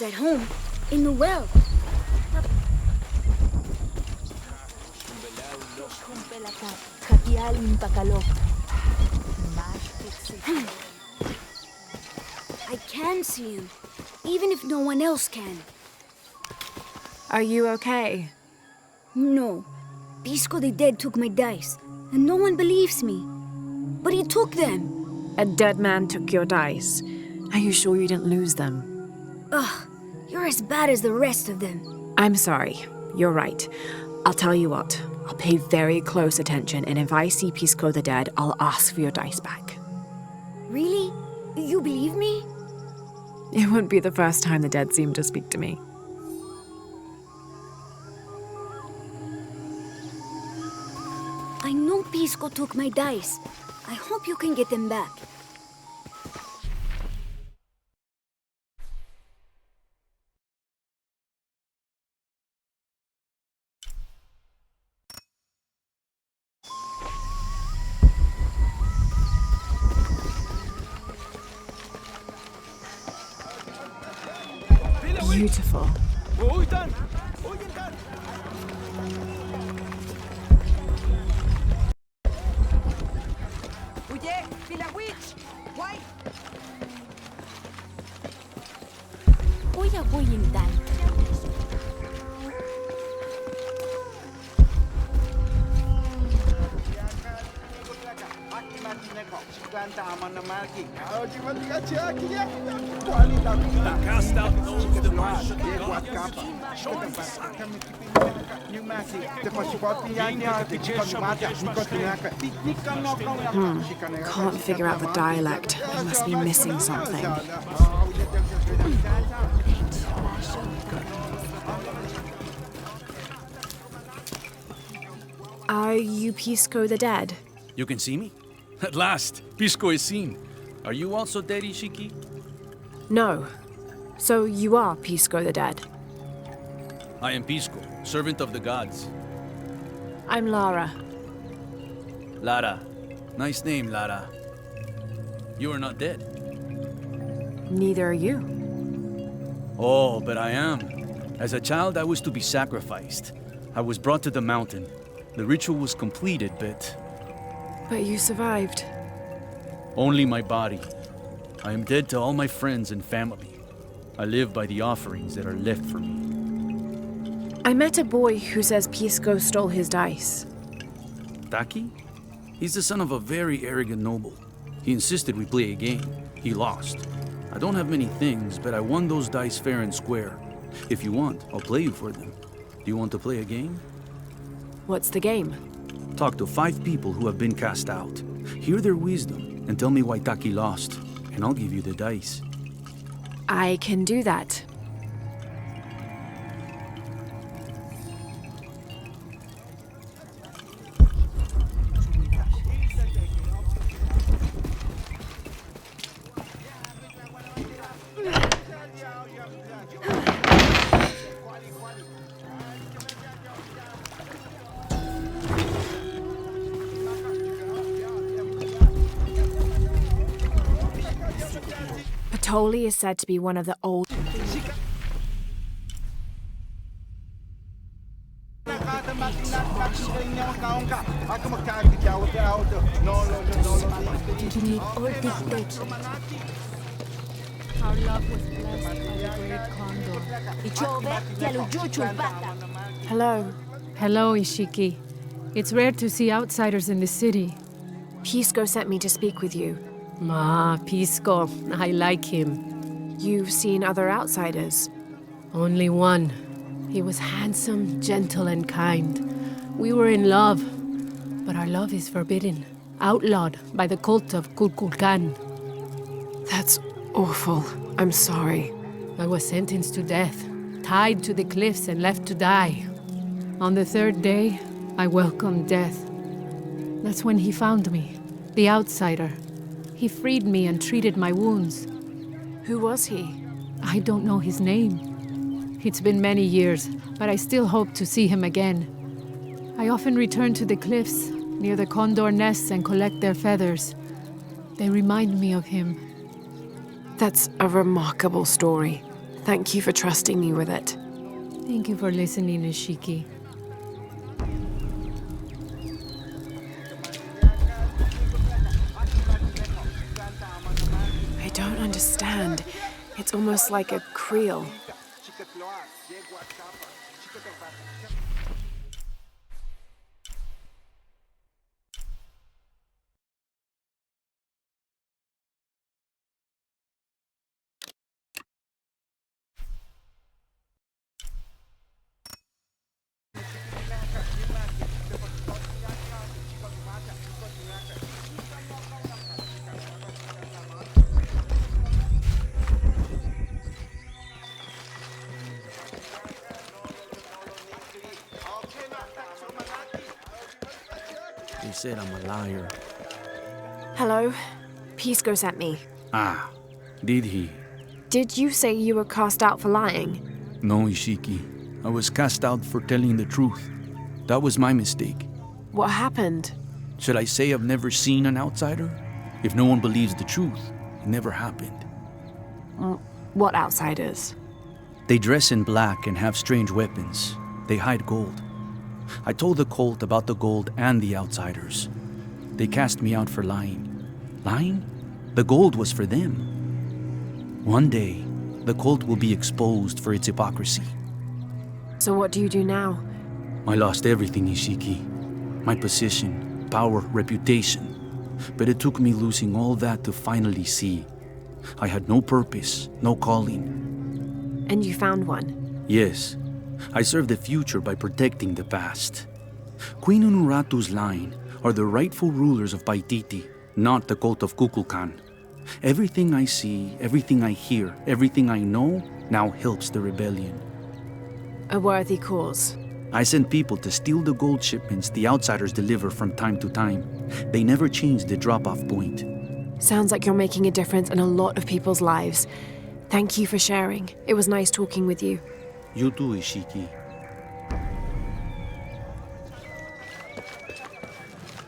At home, in the well. I can see him, even if no one else can. Are you okay? No. Pisco the Dead took my dice, and no one believes me. But he took them. A dead man took your dice. Are you sure you didn't lose them? Ugh, you're as bad as the rest of them. I'm sorry. You're right. I'll tell you what. I'll pay very close attention, and if I see Pisco the Dead, I'll ask for your dice back. Really? You believe me? It wouldn't be the first time the dead seemed to speak to me. I know Pisco took my dice. I hope you can get them back. Beautiful. Can't figure out the dialect. I must be missing something. Are you Pisco the Dead? You can see me? At last, Pisco is seen. Are you also dead, Ishiki? No. So you are Pisco the Dead? I am Pisco, servant of the gods. I'm Lara. Lara. Nice name, Lara. You are not dead. Neither are you. Oh, but I am. As a child, I was to be sacrificed. I was brought to the mountain. The ritual was completed, but you survived. only my body. I am dead to all my friends and family. I live by the offerings that are left for me. I met a boy who says Pisco stole his dice. Taki? He's the son of a very arrogant noble. He insisted we play a game. He lost. I don't have many things, but I won those dice fair and square. If you want, I'll play you for them. Do you want to play a game? What's the game? Talk to 5 people who have been cast out. Hear their wisdom and tell me why Taki lost, and I'll give you the dice. I can do that. Patoli is said to be one of the old... Do you need or dictate? Our love was blessed by the great condor. Hello. Hello, Ishiki. It's rare to see outsiders in the city. Pisco sent me to speak with you. Pisco. I like him. You've seen other outsiders? Only one. He was handsome, gentle, and kind. We were in love, but our love is forbidden, outlawed by the cult of Kulkulkan. That's awful. I'm sorry. I was sentenced to death, tied to the cliffs and left to die. On the 3rd day, I welcomed death. That's when he found me, the outsider. He freed me and treated my wounds. Who was he? I don't know his name. It's been many years, but I still hope to see him again. I often return to the cliffs, near the condor nests, and collect their feathers. They remind me of him. That's a remarkable story. Thank you for trusting me with it. Thank you for listening, Ishiki. I don't understand. It's almost like a creel. They said I'm a liar. Hello? Pisco sent me. Ah, did he? Did you say you were cast out for lying? No, Ishiki. I was cast out for telling the truth. That was my mistake. What happened? Should I say I've never seen an outsider? If no one believes the truth, it never happened. What outsiders? They dress in black and have strange weapons. They hide gold. I told the cult about the gold and the outsiders. They cast me out for lying. Lying? The gold was for them. One day, the cult will be exposed for its hypocrisy. So what do you do now? I lost everything, Ishiki. My position, power, reputation. But it took me losing all that to finally see. I had no purpose, no calling. And you found one? Yes, I serve the future by protecting the past. Queen Unuratu's line are the rightful rulers of Paititi, not the cult of Kukulkan. Everything I see, everything I hear, everything I know now helps the rebellion. A worthy cause. I send people to steal the gold shipments the outsiders deliver from time to time. They never change the drop-off point. Sounds like you're making a difference in a lot of people's lives. Thank you for sharing. It was nice talking with you. You too, Ishiki.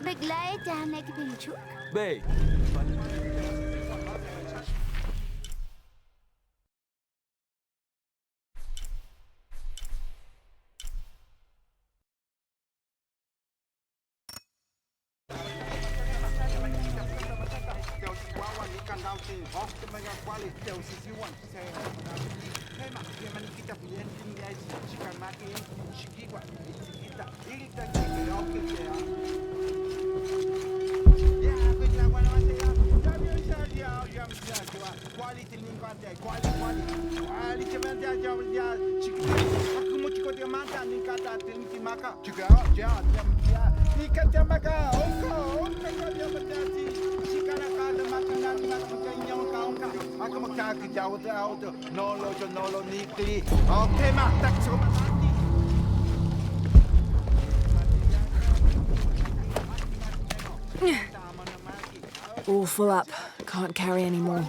Bigla cha này cái bình chuột. Bê. All full up. Can't carry anymore.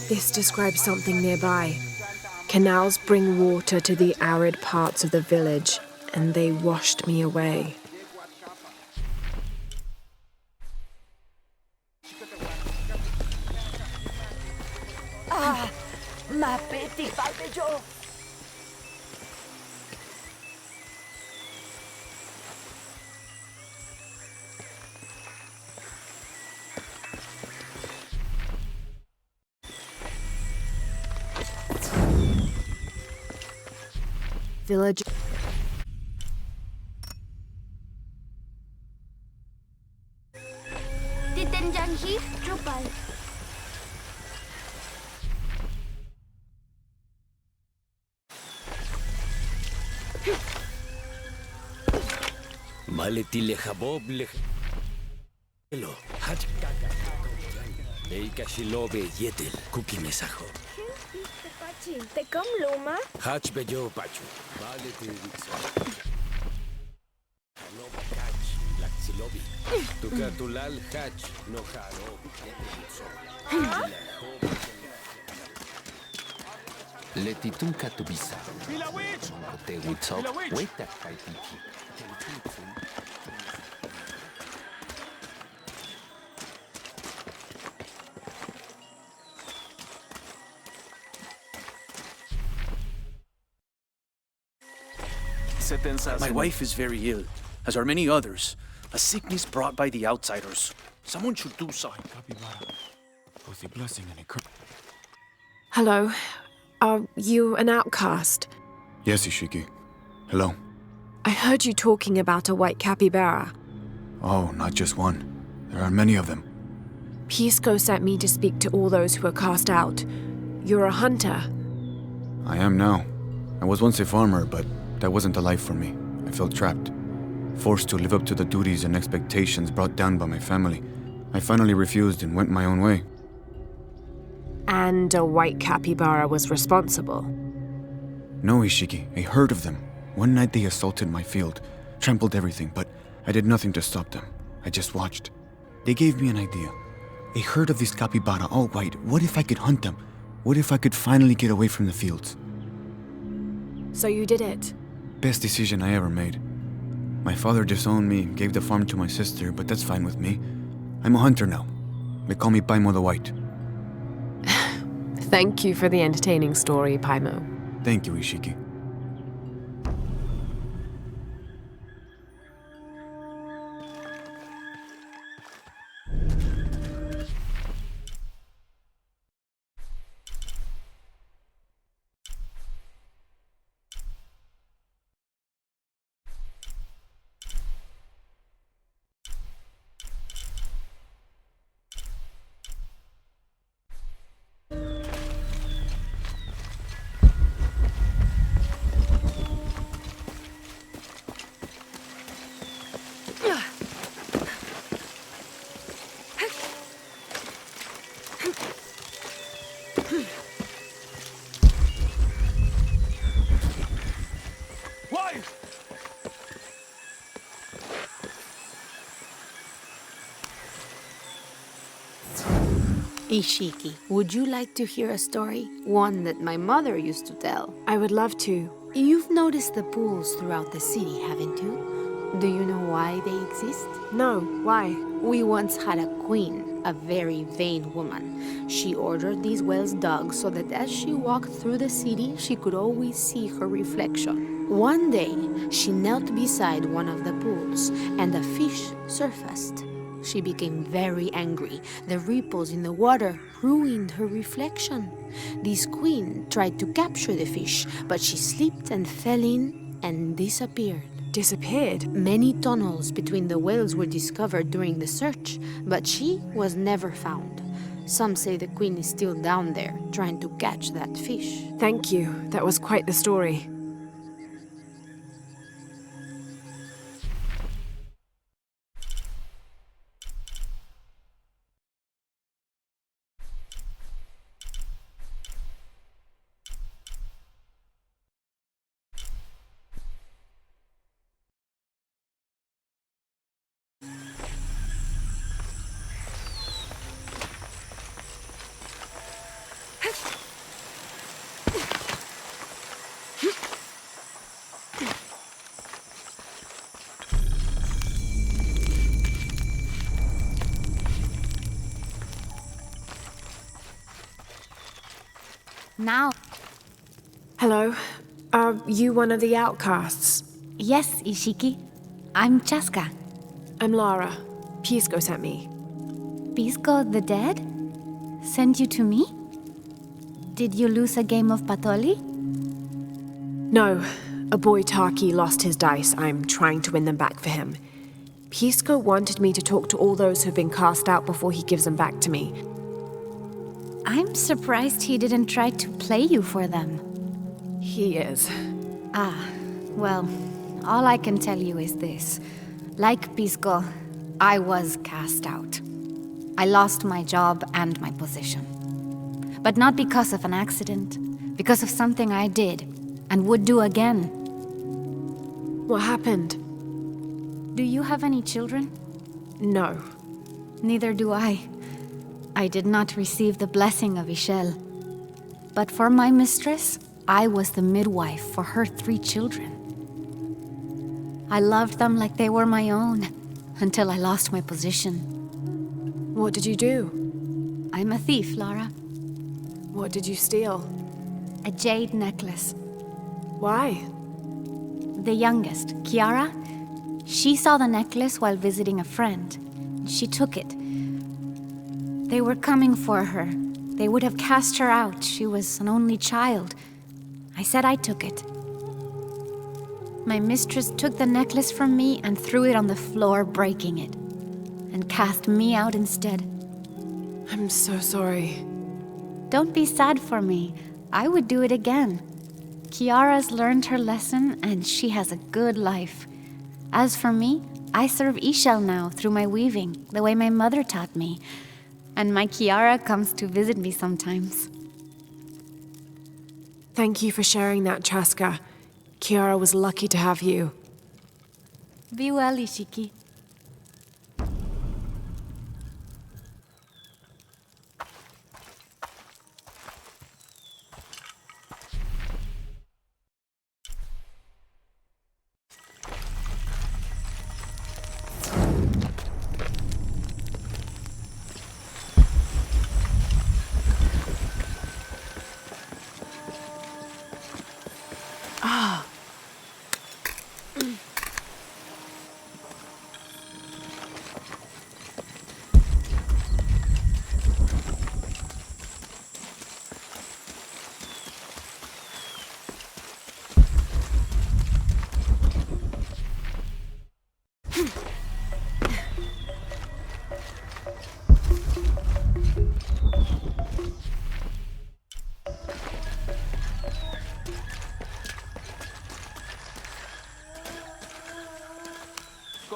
This describes something nearby. Canals bring water to the arid parts of the village, and they washed me away. Ma peti palpejo. Village. Titanjanji Drupal. Maleti lechabob lechelo. Hach kaka. Leika shilobe yetel. Kuki mesajo. Te kom luma? Hach bejo pachu. Maleti witso. Loba kach. Laxilobi. Tukatulal hach. No haro. Letitun katubisa. Te witso. Weta kaitiki. My wife is very ill, as are many others. A sickness brought by the outsiders. Someone should do something. Both a blessing and a curse. Hello. Are you an outcast? Yes, Ishiki. Hello. I heard you talking about a white capybara. Oh, not just one. There are many of them. Pisco sent me to speak to all those who are cast out. You're a hunter. I am now. I was once a farmer, but that wasn't the life for me. I felt trapped. Forced to live up to the duties and expectations brought down by my family. I finally refused and went my own way. And a white capybara was responsible. No, Ishiki, a herd of them. One night they assaulted my field, trampled everything, but I did nothing to stop them. I just watched. They gave me an idea. A herd of these capybara, all white. What if I could hunt them? What if I could finally get away from the fields? So you did it? Best decision I ever made. My father disowned me, gave the farm to my sister, but that's fine with me. I'm a hunter now. They call me Paimo the White. Thank you for the entertaining story, Paimo. Thank you, Ishiki. Ishiki, would you like to hear a story? One that my mother used to tell. I would love to. You've noticed the pools throughout the city, haven't you? Do you know why they exist? No, why? We once had a queen, a very vain woman. She ordered these wells dug so that as she walked through the city, she could always see her reflection. One day, she knelt beside one of the pools, and a fish surfaced. She became very angry. The ripples in the water ruined her reflection. This queen tried to capture the fish, but she slipped and fell in and disappeared. Disappeared? Many tunnels between the wells were discovered during the search, but she was never found. Some say the queen is still down there, trying to catch that fish. Thank you. That was quite the story. Now. Hello. Are you one of the outcasts? Yes, Ishiki. I'm Chaska. I'm Lara. Pisco sent me. Pisco the dead? Sent you to me? Did you lose a game of Patoli? No. A boy Taki lost his dice. I'm trying to win them back for him. Pisco wanted me to talk to all those who've been cast out before he gives them back to me. I'm surprised he didn't try to play you for them. He is. Ah, well, all I can tell you is this. Like Pisco, I was cast out. I lost my job and my position. But not because of an accident, because of something I did and would do again. What happened? Do you have any children? No. Neither do I. I did not receive the blessing of Ishel. But for my mistress, I was the midwife for her 3 children. I loved them like they were my own, until I lost my position. What did you do? I'm a thief, Lara. What did you steal? A jade necklace. Why? The youngest, Kiara, she saw the necklace while visiting a friend. She took it. They were coming for her. They would have cast her out. She was an only child. I said I took it. My mistress took the necklace from me and threw it on the floor, breaking it, and cast me out instead. I'm so sorry. Don't be sad for me. I would do it again. Kiara's learned her lesson, and she has a good life. As for me, I serve Ishel now through my weaving, the way my mother taught me. And my Kiara comes to visit me sometimes. Thank you for sharing that, Chaska. Kiara was lucky to have you. Be well, Ishiki.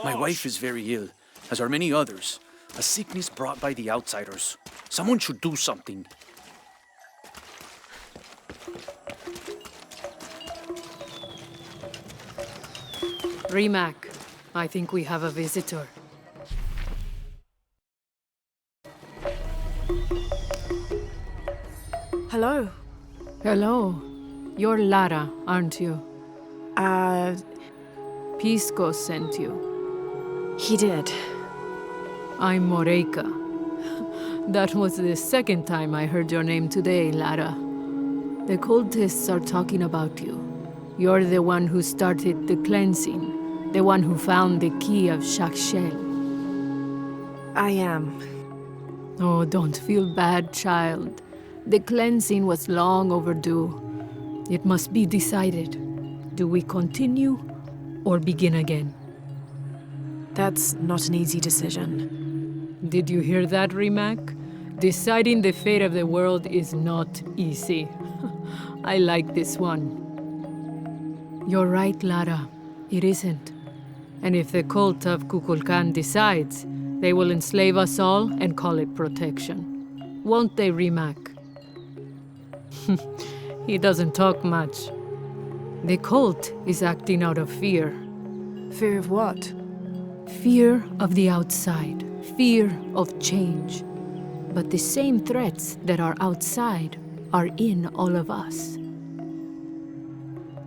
My wife is very ill, as are many others. A sickness brought by the outsiders. Someone should do something. Rimac, I think we have a visitor. Hello. Hello. You're Lara, aren't you? Pisco sent you. He did. I'm Moreika. That was the second time I heard your name today, Lara. The cultists are talking about you. You're the one who started the cleansing, the one who found the key of Shakshel. I am. Oh, don't feel bad, child. The cleansing was long overdue. It must be decided. Do we continue or begin again? That's not an easy decision. Did you hear that, Rimac? Deciding the fate of the world is not easy. I like this one. You're right, Lara. It isn't. And if the cult of Kukulkan decides, they will enslave us all and call it protection. Won't they, Rimac? He doesn't talk much. The cult is acting out of fear. Fear of what? Fear of the outside. Fear of change. But the same threats that are outside are in all of us.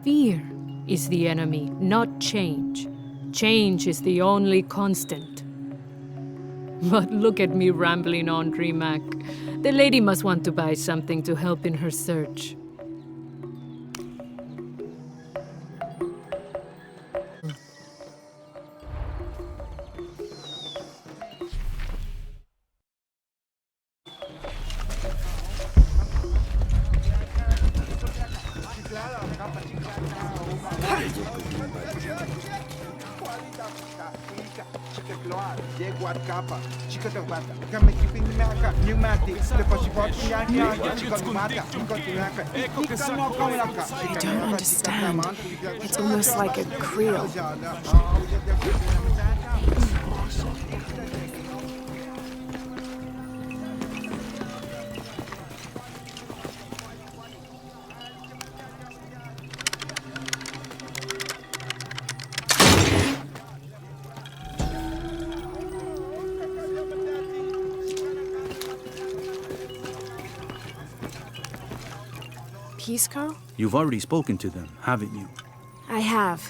Fear is the enemy, not change. Change is the only constant. But look at me rambling on, Rimac. The lady must want to buy something to help in her search. I don't understand. It's almost like a creel. Pisco? You've already spoken to them, haven't you? I have.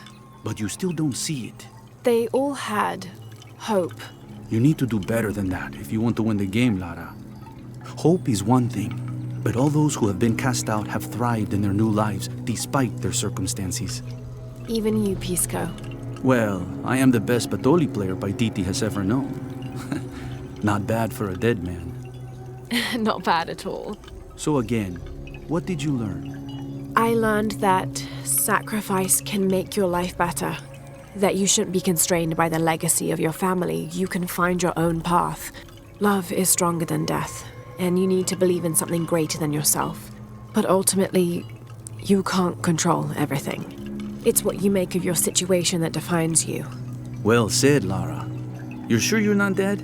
But you still don't see it. They all had hope. You need to do better than that if you want to win the game, Lara. Hope is one thing, but all those who have been cast out have thrived in their new lives despite their circumstances. Even you, Pisco. Well, I am the best Batoli player Paititi has ever known. Not bad for a dead man. Not bad at all. So again, what did you learn? I learned that sacrifice can make your life better. That you shouldn't be constrained by the legacy of your family. You can find your own path. Love is stronger than death, and you need to believe in something greater than yourself. But ultimately, you can't control everything. It's what you make of your situation that defines you. Well said, Lara. You're sure you're not dead?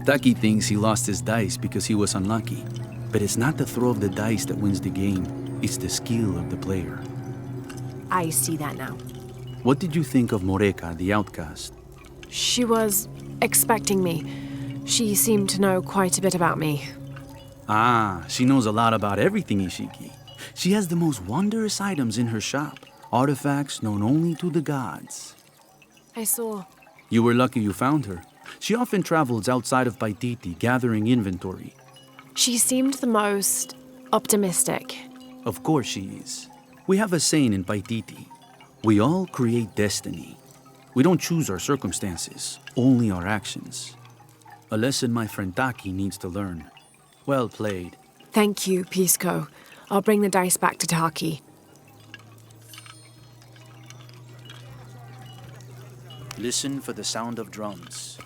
Taki thinks he lost his dice because he was unlucky. But it's not the throw of the dice that wins the game. It's the skill of the player. I see that now. What did you think of Moreka, the Outcast? She was expecting me. She seemed to know quite a bit about me. Ah, she knows a lot about everything, Ishiki. She has the most wondrous items in her shop. Artifacts known only to the gods. I saw. You were lucky you found her. She often travels outside of Paititi, gathering inventory. She seemed the most optimistic. Of course she is. We have a saying in Paititi. We all create destiny. We don't choose our circumstances, only our actions. A lesson my friend Taki needs to learn. Well played. Thank you, Pisco. I'll bring the dice back to Taki. Listen for the sound of drums.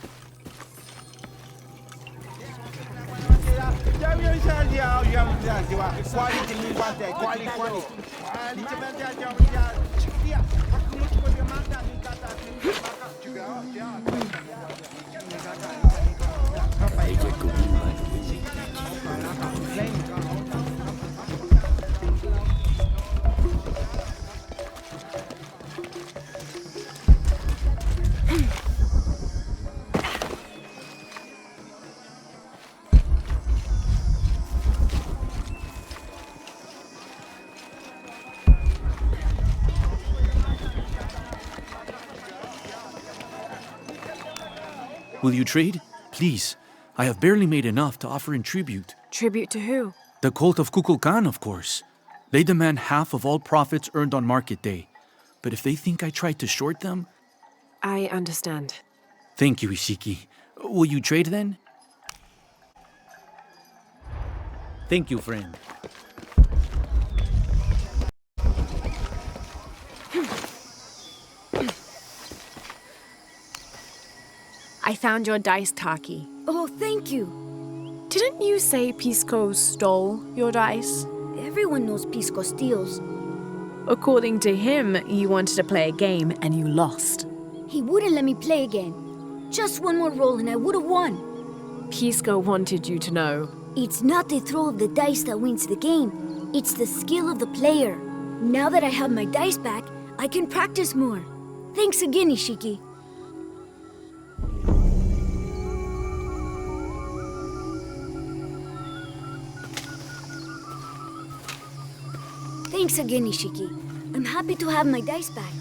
Will you trade? Please. I have barely made enough to offer in tribute. Tribute to who? The cult of Kukulkan, of course. They demand half of all profits earned on market day. But if they think I tried to short them... I understand. Thank you, Ishiki. Will you trade then? Thank you, friend. I found your dice, Taki. Oh, thank you. Didn't you say Pisco stole your dice? Everyone knows Pisco steals. According to him, you wanted to play a game and you lost. He wouldn't let me play again. Just one more roll and I would have won. Pisco wanted you to know. It's not the throw of the dice that wins the game. It's the skill of the player. Now that I have my dice back, I can practice more. Thanks again, Ishiki. Thanks again, Ishiki. I'm happy to have my dice back.